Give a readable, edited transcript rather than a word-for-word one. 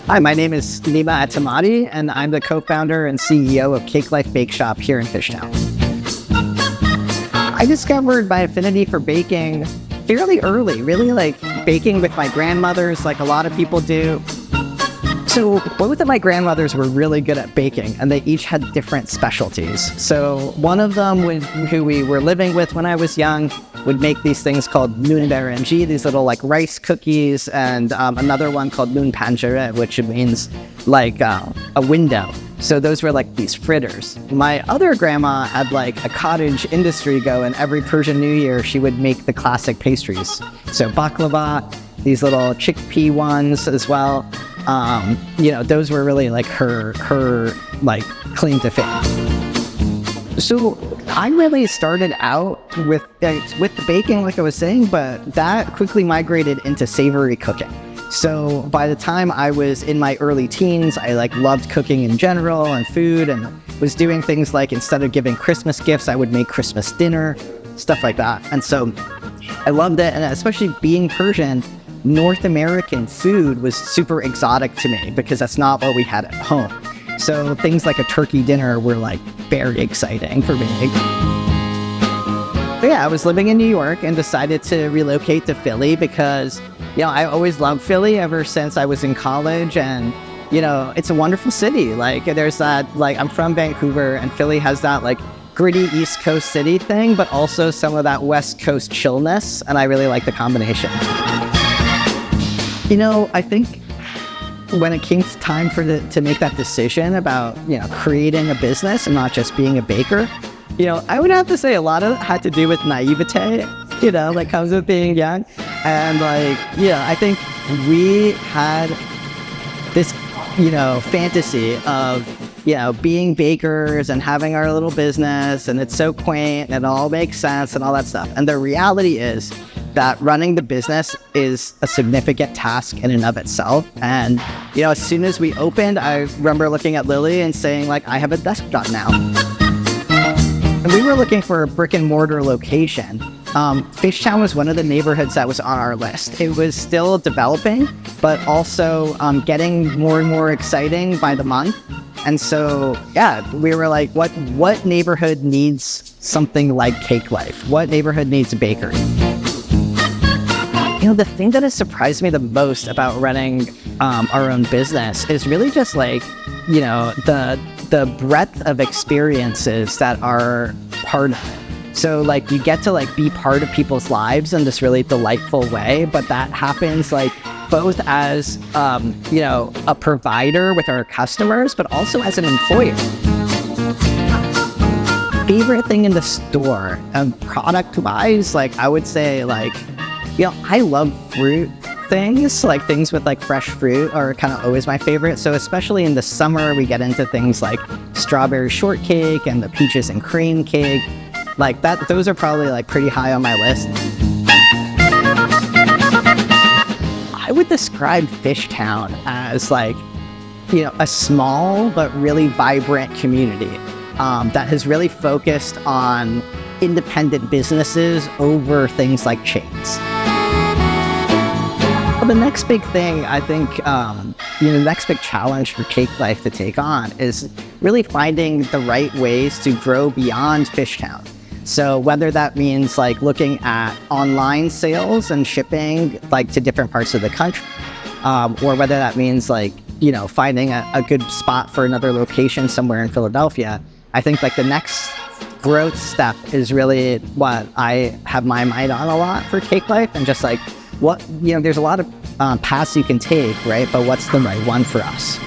Hi, my name is Nima Atamati, and I'm the co-founder and CEO of Cake Life Bake Shop here in Fishtown. I discovered my affinity for baking fairly early, really like baking with my grandmothers, like a lot of people do. So both of my grandmothers were really good at baking, and they each had different specialties. So one of them, who we were living with when I was young, would make these things called noon berenji, these little like rice cookies, and another one called noon panjere, which means like a window. So those were like these fritters. My other grandma had like a cottage industry going. Every Persian New Year, she would make the classic pastries. So baklava, these little chickpea ones as well. Those were really like her like claim to fame. So I really started out with the baking, like I was saying, but that quickly migrated into savory cooking. So by the time I was in my early teens, I like loved cooking in general and food, and was doing things like, instead of giving Christmas gifts, I would make Christmas dinner, stuff like that. And so I loved it, and especially being Persian, North American food was super exotic to me because that's not what we had at home. So things like a turkey dinner were like very exciting for me. So yeah, I was living in New York and decided to relocate to Philly because, I always loved Philly ever since I was in college, and, it's a wonderful city. Like there's that, like I'm from Vancouver, and Philly has that like gritty East Coast city thing, but also some of that West Coast chillness, and I really like the combination. I think when it came time to make that decision about, creating a business and not just being a baker, I would have to say a lot of it had to do with naivete, that comes with being young. And I think we had this, fantasy of, being bakers and having our little business, and it's so quaint and it all makes sense and all that stuff. And the reality is that running the business is a significant task in and of itself. And, as soon as we opened, I remember looking at Lily and saying, like, I have a desk job now. And we were looking for a brick and mortar location. Fishtown was one of the neighborhoods that was on our list. It was still developing, but also getting more and more exciting by the month. And so, we were like, what neighborhood needs something like Cake Life? What neighborhood needs a bakery? The thing that has surprised me the most about running our own business is really just like, the breadth of experiences that are part of it. So like you get to like be part of people's lives in this really delightful way, but that happens like both as, a provider with our customers, but also as an employer. Favorite thing in the store, product-wise, like I would say like, I love fruit things, like things with like fresh fruit are kind of always my favorite. So especially in the summer, we get into things like strawberry shortcake and the peaches and cream cake. Like that, those are probably like pretty high on my list. I would describe Fishtown as like, a small but really vibrant community that has really focused on independent businesses over things like chains. Well, the next big thing, I think, the next big challenge for Cake Life to take on is really finding the right ways to grow beyond Fishtown. So whether that means like looking at online sales and shipping like to different parts of the country, or whether that means like, finding a good spot for another location somewhere in Philadelphia, I think like the next growth step is really what I have my mind on a lot for Cake Life, and just like, there's a lot of paths you can take, right? But what's the right one for us?